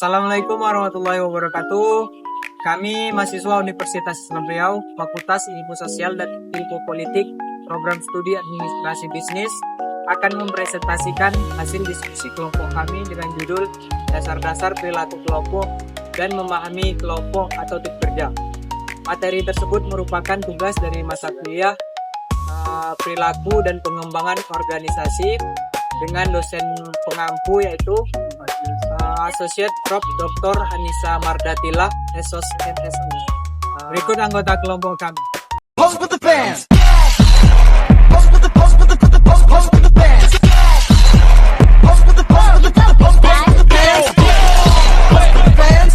Assalamualaikum warahmatullahi wabarakatuh. Kami mahasiswa Universitas Islam Riau, Fakultas Ilmu Sosial dan Ilmu Politik, Program Studi Administrasi Bisnis, akan mempresentasikan hasil diskusi kelompok kami dengan judul Dasar-dasar perilaku kelompok dan memahami kelompok atau tim kerja. Materi tersebut merupakan tugas dari masa kuliah perilaku dan pengembangan organisasi dengan dosen pengampu yaitu Associate Prof. Dr. Anissa Mardatila, SOS MSU. Berikut anggota kelompok kami. Pose with the fans. Pose with the pose with the pose with the pose pose with the fans. Pose with the pose with the pose pose pose with the fans. Pose with the fans.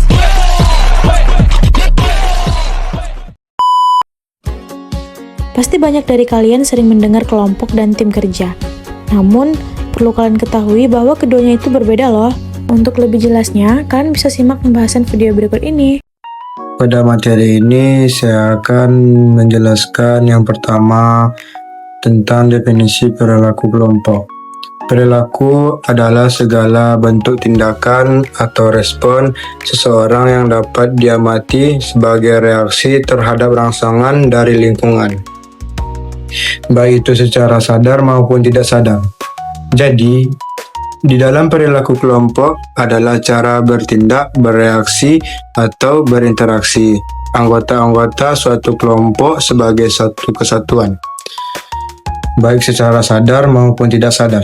Pasti banyak dari kalian sering mendengar kelompok dan tim kerja. Namun, perlu kalian ketahui bahwa keduanya itu berbeda loh. Untuk lebih jelasnya, kalian bisa simak pembahasan video berikut ini. Pada materi ini, saya akan menjelaskan yang pertama tentang definisi perilaku kelompok. Perilaku adalah segala bentuk tindakan atau respon seseorang yang dapat diamati sebagai reaksi terhadap rangsangan dari lingkungan, baik itu secara sadar maupun tidak sadar. Jadi, di dalam perilaku kelompok adalah cara bertindak, bereaksi, atau berinteraksi anggota-anggota suatu kelompok sebagai satu kesatuan, baik secara sadar maupun tidak sadar,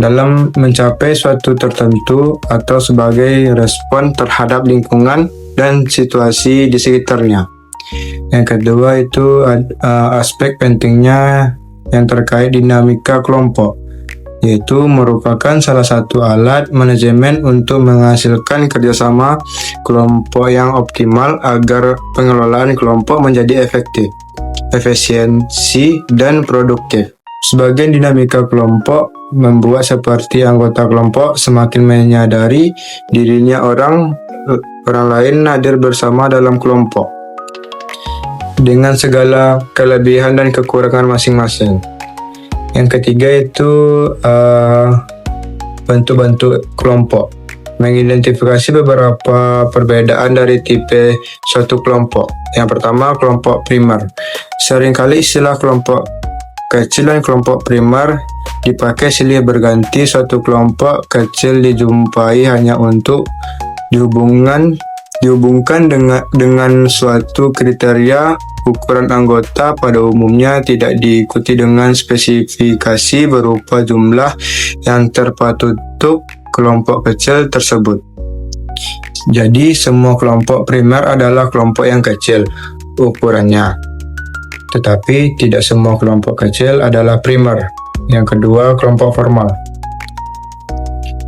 dalam mencapai suatu tertentu atau sebagai respon terhadap lingkungan dan situasi di sekitarnya. Yang kedua itu aspek pentingnya yang terkait dinamika kelompok, yaitu merupakan salah satu alat manajemen untuk menghasilkan kerjasama kelompok yang optimal agar pengelolaan kelompok menjadi efektif, efisiensi, dan produktif. Sebagian dinamika kelompok membuat seperti anggota kelompok semakin menyadari dirinya orang lain hadir bersama dalam kelompok dengan segala kelebihan dan kekurangan masing-masing. Yang ketiga itu bentuk-bentuk kelompok, mengidentifikasi beberapa perbedaan dari tipe suatu kelompok. Yang pertama, kelompok primer. Seringkali istilah kelompok kecil dan kelompok primer dipakai silih berganti. Suatu kelompok kecil dijumpai hanya untuk dihubungkan dengan suatu kriteria. Ukuran anggota pada umumnya tidak diikuti dengan spesifikasi berupa jumlah yang terpatut untuk kelompok kecil tersebut. Jadi, semua kelompok primer adalah kelompok yang kecil ukurannya, tetapi tidak semua kelompok kecil adalah primer. Yang kedua, kelompok formal.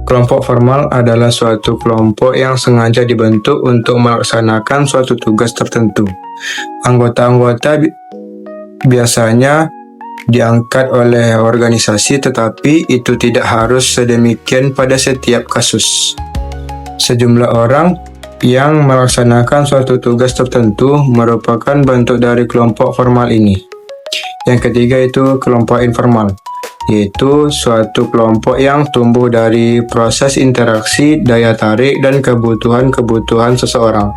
Kelompok formal adalah suatu kelompok yang sengaja dibentuk untuk melaksanakan suatu tugas tertentu. Anggota-anggota biasanya diangkat oleh organisasi, tetapi itu tidak harus sedemikian pada setiap kasus. Sejumlah orang yang melaksanakan suatu tugas tertentu merupakan bentuk dari kelompok formal ini. Yang ketiga itu kelompok informal, yaitu suatu kelompok yang tumbuh dari proses interaksi, daya tarik, dan kebutuhan seseorang.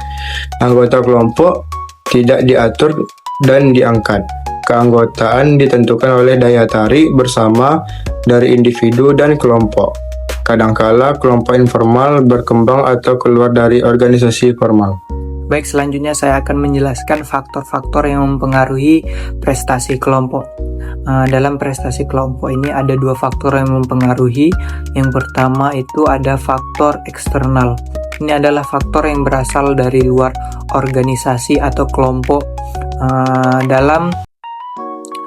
Anggota kelompok tidak diatur dan diangkat. Keanggotaan ditentukan oleh daya tarik bersama dari individu dan kelompok. Kadangkala kelompok informal berkembang atau keluar dari organisasi formal. Baik, selanjutnya saya akan menjelaskan faktor-faktor yang mempengaruhi prestasi kelompok. Dalam prestasi kelompok ini ada dua faktor yang mempengaruhi. Yang pertama itu ada faktor eksternal. Ini adalah faktor yang berasal dari luar organisasi atau kelompok. Dalam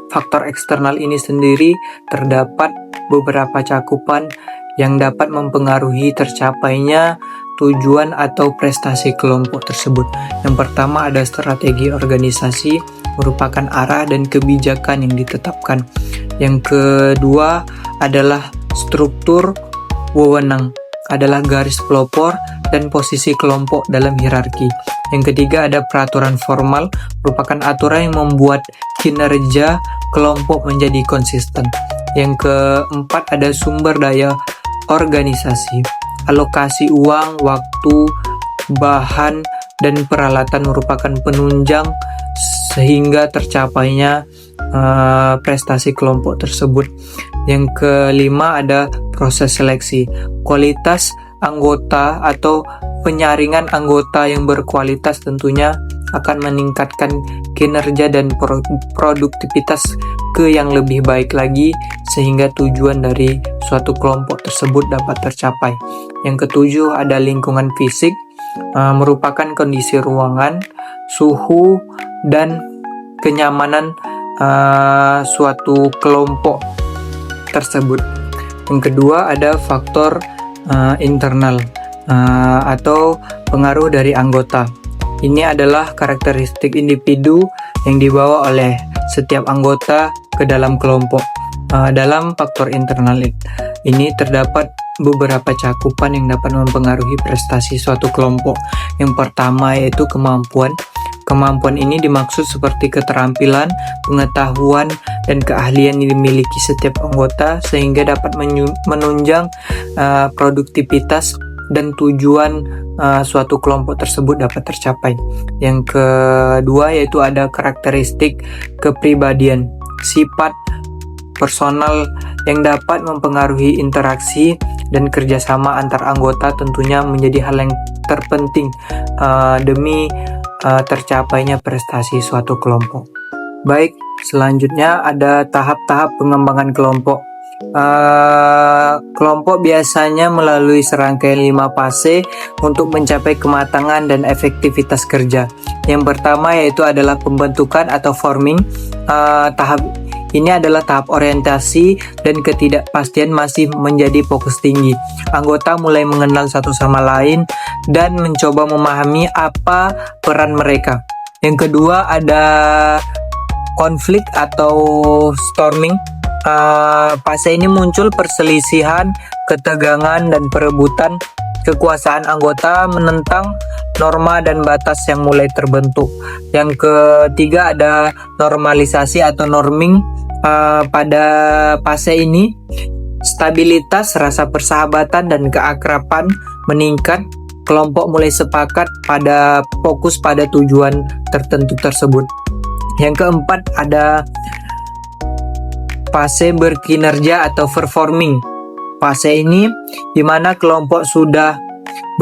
faktor eksternal ini sendiri terdapat beberapa cakupan yang dapat mempengaruhi tercapainya tujuan atau prestasi kelompok tersebut. Yang pertama ada strategi organisasi, merupakan arah dan kebijakan yang ditetapkan. Yang kedua adalah struktur wewenang, adalah garis pelopor dan posisi kelompok dalam hierarki. Yang ketiga ada peraturan formal, merupakan aturan yang membuat kinerja kelompok menjadi konsisten. Yang keempat ada sumber daya organisasi. alokasi uang, waktu, bahan, dan peralatan merupakan penunjang sehingga tercapainya prestasi kelompok tersebut. Yang kelima ada proses seleksi. Kualitas anggota atau penyaringan anggota yang berkualitas tentunya akan meningkatkan kinerja dan produktivitas ke yang lebih baik lagi sehingga tujuan dari suatu kelompok tersebut dapat tercapai. Yang ketujuh ada lingkungan fisik, merupakan kondisi ruangan, suhu, dan kenyamanan suatu kelompok tersebut. Yang kedua ada faktor internal atau pengaruh dari anggota. Ini adalah karakteristik individu yang dibawa oleh setiap anggota ke dalam kelompok. Dalam faktor internal ini terdapat beberapa cakupan yang dapat mempengaruhi prestasi suatu kelompok. Yang pertama yaitu kemampuan. Kemampuan ini dimaksud seperti keterampilan, pengetahuan, dan keahlian yang dimiliki setiap anggota sehingga dapat menunjang produktivitas dan tujuan suatu kelompok tersebut dapat tercapai. Yang kedua yaitu ada karakteristik kepribadian, sifat personal yang dapat mempengaruhi interaksi dan kerjasama antar anggota tentunya menjadi hal yang terpenting demi tercapainya prestasi suatu kelompok. Baik, selanjutnya ada tahap-tahap pengembangan kelompok. Kelompok biasanya melalui serangkaian 5 fase untuk mencapai kematangan dan efektivitas kerja. Yang pertama yaitu adalah pembentukan atau forming. Tahap ini adalah tahap orientasi dan ketidakpastian masih menjadi fokus tinggi. Anggota mulai mengenal satu sama lain dan mencoba memahami apa peran mereka. Yang kedua ada konflik atau storming. Fase ini muncul perselisihan, ketegangan, dan perebutan kekuasaan anggota menentang norma dan batas yang mulai terbentuk. Yang ketiga ada normalisasi atau norming. Pada fase ini stabilitas, rasa persahabatan, dan keakraban meningkat. Kelompok mulai sepakat pada fokus pada tujuan tertentu tersebut. Yang keempat ada fase berkinerja atau performing. Fase ini di mana kelompok sudah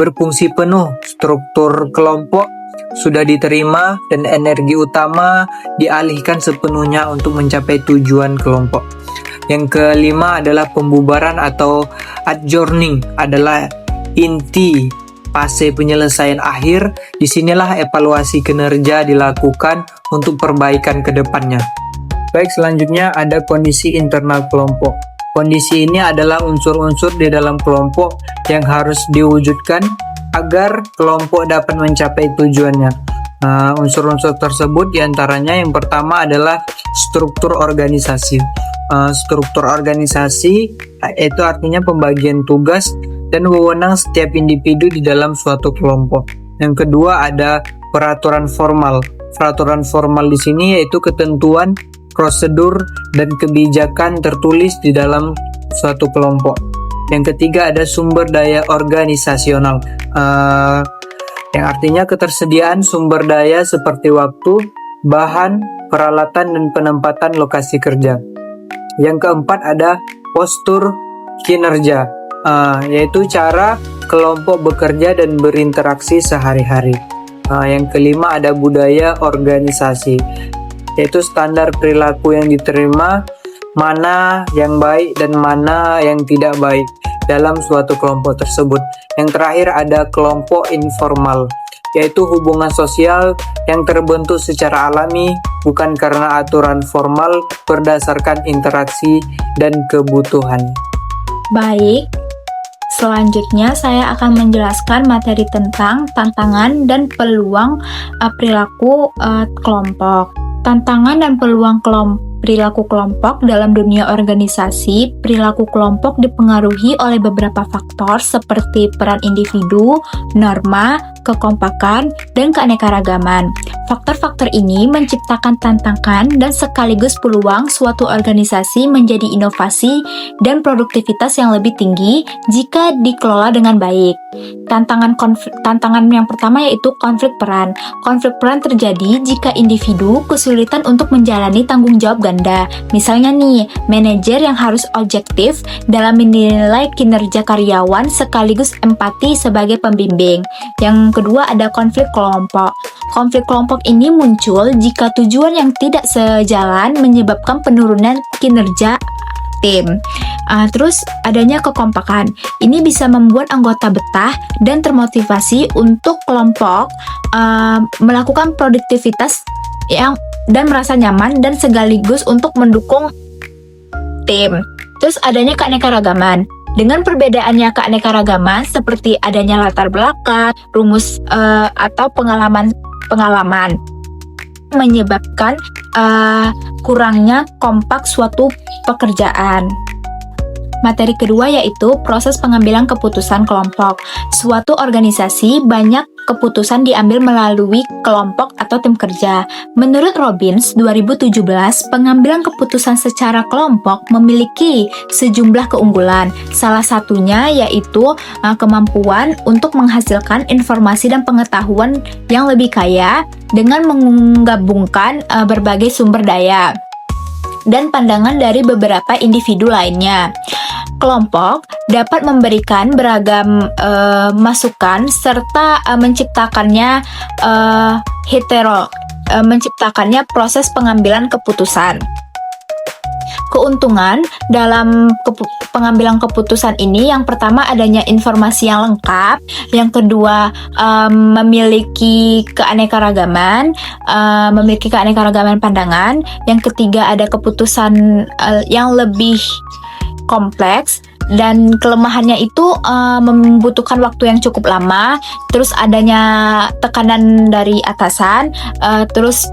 berfungsi penuh, struktur kelompok sudah diterima, dan energi utama dialihkan sepenuhnya untuk mencapai tujuan kelompok. Yang kelima adalah pembubaran atau adjourning, adalah inti fase penyelesaian akhir. Disinilah evaluasi kinerja dilakukan untuk perbaikan ke depannya. Baik, selanjutnya ada kondisi internal kelompok. Kondisi ini adalah unsur-unsur di dalam kelompok yang harus diwujudkan agar kelompok dapat mencapai tujuannya. Unsur-unsur tersebut diantaranya yang pertama adalah struktur organisasi. Struktur organisasi itu artinya pembagian tugas dan wewenang setiap individu di dalam suatu kelompok. Yang kedua ada peraturan formal. Peraturan formal di sini yaitu ketentuan, prosedur, dan kebijakan tertulis di dalam suatu kelompok. Yang ketiga ada sumber daya organisasional, yang artinya ketersediaan sumber daya seperti waktu, bahan, peralatan, dan penempatan lokasi kerja. Yang keempat ada postur kinerja, yaitu cara kelompok bekerja dan berinteraksi sehari-hari. Yang kelima ada budaya organisasi, yaitu standar perilaku yang diterima, mana yang baik dan mana yang tidak baik dalam suatu kelompok tersebut. Yang terakhir ada kelompok informal, yaitu hubungan sosial yang terbentuk secara alami bukan karena aturan formal, berdasarkan interaksi dan kebutuhan. Baik, selanjutnya saya akan menjelaskan materi tentang tantangan dan peluang perilaku kelompok. Tantangan dan peluang perilaku kelompok dalam dunia organisasi. Perilaku kelompok dipengaruhi oleh beberapa faktor seperti peran individu, norma, kekompakan, dan keanekaragaman. Faktor-faktor ini menciptakan tantangan dan sekaligus peluang suatu organisasi menjadi inovasi dan produktivitas yang lebih tinggi jika dikelola dengan baik. Tantangan yang pertama yaitu konflik peran. Konflik peran terjadi jika individu kesulitan untuk menjalani tanggung jawab ganda. Misalnya nih, manajer yang harus objektif dalam menilai kinerja karyawan sekaligus empati sebagai pembimbing. Yang kedua ada konflik kelompok. Konflik kelompok ini muncul jika tujuan yang tidak sejalan menyebabkan penurunan kinerja tim. Terus adanya kekompakan. Ini bisa membuat anggota betah dan termotivasi untuk kelompok melakukan produktivitas dan merasa nyaman dan sekaligus untuk mendukung tim. Terus adanya keanekaragaman. Dengan perbedaannya keanekaragaman seperti adanya latar belakang, rumus atau pengalaman menyebabkan kurangnya kompak suatu pekerjaan. Materi kedua yaitu proses pengambilan keputusan kelompok. Suatu organisasi banyak keputusan diambil melalui kelompok atau tim kerja. Menurut Robbins 2017, pengambilan keputusan secara kelompok memiliki sejumlah keunggulan. Salah satunya yaitu kemampuan untuk menghasilkan informasi dan pengetahuan yang lebih kaya dengan menggabungkan berbagai sumber daya dan pandangan dari beberapa individu lainnya. Kelompok dapat memberikan beragam masukan serta menciptakannya proses pengambilan keputusan. Keuntungan dalam pengambilan keputusan ini, yang pertama adanya informasi yang lengkap, yang kedua memiliki keanekaragaman pandangan, yang ketiga ada keputusan yang lebih kompleks, dan kelemahannya itu membutuhkan waktu yang cukup lama, terus adanya tekanan dari atasan, terus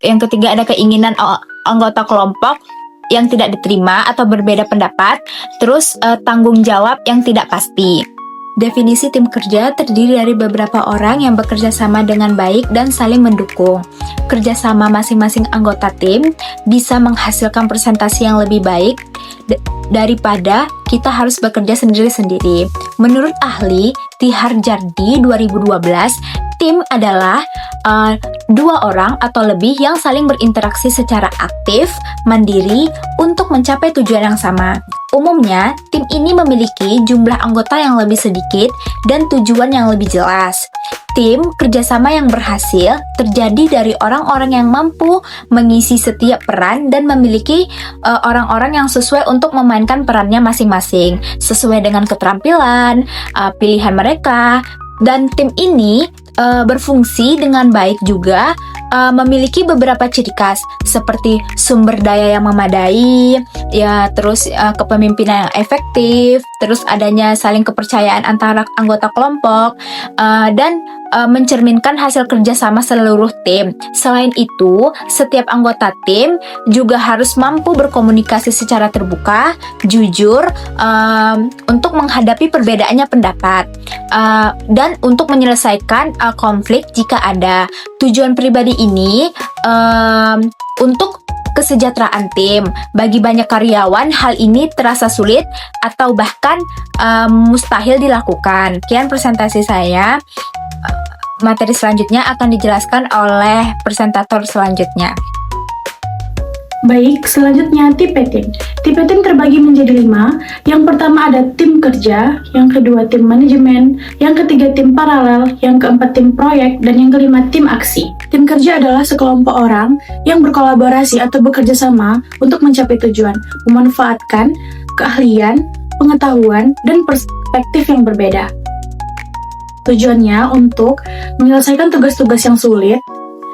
yang ketiga ada keinginan anggota kelompok yang tidak diterima atau berbeda pendapat, terus tanggung jawab yang tidak pasti. Definisi tim kerja terdiri dari beberapa orang yang bekerja sama dengan baik dan saling mendukung. Kerjasama masing-masing anggota tim bisa menghasilkan presentasi yang lebih baik daripada kita harus bekerja sendiri-sendiri. Menurut ahli Tihar Jardi 2012, tim adalah dua orang atau lebih yang saling berinteraksi secara aktif, mandiri, untuk mencapai tujuan yang sama. Umumnya, tim ini memiliki jumlah anggota yang lebih sedikit dan tujuan yang lebih jelas. Tim kerjasama yang berhasil terjadi dari orang-orang yang mampu mengisi setiap peran dan memiliki orang-orang yang sesuai untuk memainkan perannya masing-masing, sesuai dengan keterampilan, pilihan mereka. Dan tim ini berfungsi dengan baik juga, memiliki beberapa ciri khas seperti sumber daya yang memadai, ya, terus kepemimpinan yang efektif, terus adanya saling kepercayaan antara anggota kelompok, dan mencerminkan hasil kerja sama seluruh tim. Selain itu, setiap anggota tim juga harus mampu berkomunikasi secara terbuka, jujur, untuk menghadapi perbedaannya pendapat, dan untuk menyelesaikan konflik jika ada. Tujuan pribadi ini untuk kesejahteraan tim. Bagi banyak karyawan, hal ini terasa sulit atau bahkan mustahil dilakukan. Sekian presentasi saya. Materi selanjutnya akan dijelaskan oleh presentator selanjutnya. Baik, selanjutnya tipe tim. Tipe tim terbagi menjadi 5. Yang pertama ada tim kerja, yang kedua tim manajemen, yang ketiga tim paralel, yang keempat tim proyek, dan yang kelima tim aksi. Tim kerja adalah sekelompok orang yang berkolaborasi atau bekerja sama untuk mencapai tujuan, memanfaatkan keahlian, pengetahuan, dan perspektif yang berbeda. Tujuannya untuk menyelesaikan tugas-tugas yang sulit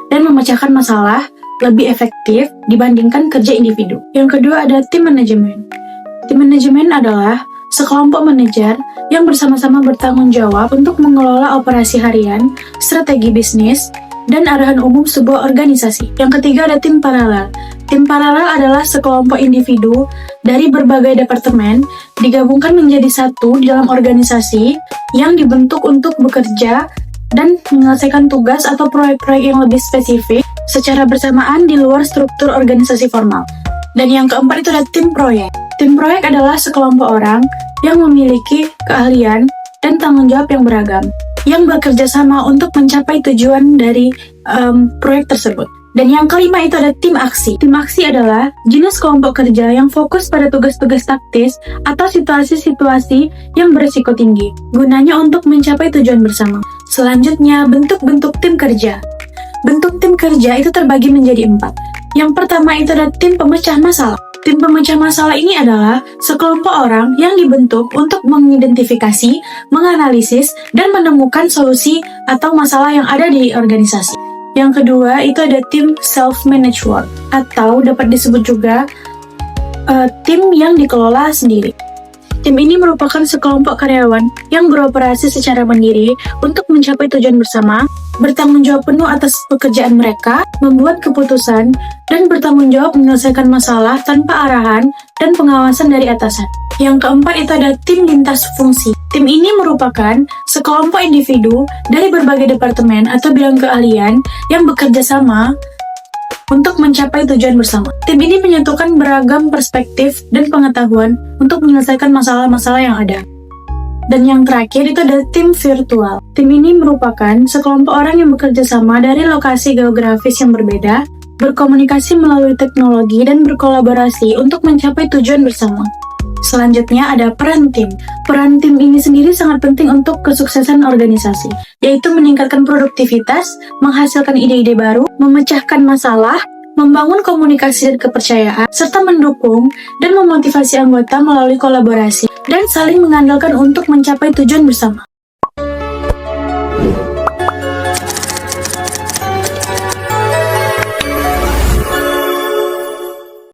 dan memecahkan masalah lebih efektif dibandingkan kerja individu. Yang kedua ada tim manajemen. Tim manajemen adalah sekelompok manajer yang bersama-sama bertanggung jawab untuk mengelola operasi harian, strategi bisnis, dan arahan umum sebuah organisasi. Yang ketiga ada tim paralel. Tim paralel adalah sekelompok individu dari berbagai departemen digabungkan menjadi satu di dalam organisasi yang dibentuk untuk bekerja dan menyelesaikan tugas atau proyek-proyek yang lebih spesifik secara bersamaan di luar struktur organisasi formal. Dan yang keempat itu ada tim proyek. Tim proyek adalah sekelompok orang yang memiliki keahlian dan tanggung jawab yang beragam, yang bekerja sama untuk mencapai tujuan dari proyek tersebut. Dan yang kelima itu ada tim aksi. Tim aksi adalah jenis kelompok kerja yang fokus pada tugas-tugas taktis atau situasi-situasi yang berisiko tinggi, gunanya untuk mencapai tujuan bersama. Selanjutnya, bentuk-bentuk tim kerja. Bentuk tim kerja itu terbagi menjadi 4. Yang pertama itu ada tim pemecah masalah. Tim pemecah masalah ini adalah sekelompok orang yang dibentuk untuk mengidentifikasi, menganalisis, dan menemukan solusi atau masalah yang ada di organisasi. Yang kedua itu ada tim self-managed work, atau dapat disebut juga tim yang dikelola sendiri. Tim ini merupakan sekelompok karyawan yang beroperasi secara mandiri untuk mencapai tujuan bersama, bertanggung jawab penuh atas pekerjaan mereka, membuat keputusan, dan bertanggung jawab menyelesaikan masalah tanpa arahan dan pengawasan dari atasan. Yang keempat itu ada tim lintas fungsi. Tim ini merupakan sekelompok individu dari berbagai departemen atau bidang keahlian yang bekerja sama untuk mencapai tujuan bersama. Tim ini menyatukan beragam perspektif dan pengetahuan untuk menyelesaikan masalah-masalah yang ada. Dan yang terakhir itu ada tim virtual. Tim ini merupakan sekelompok orang yang bekerja sama dari lokasi geografis yang berbeda, berkomunikasi melalui teknologi dan berkolaborasi untuk mencapai tujuan bersama. Selanjutnya ada peran tim. Peran tim ini sendiri sangat penting untuk kesuksesan organisasi, yaitu meningkatkan produktivitas, menghasilkan ide-ide baru, memecahkan masalah, membangun komunikasi dan kepercayaan, serta mendukung dan memotivasi anggota melalui kolaborasi dan saling mengandalkan untuk mencapai tujuan bersama.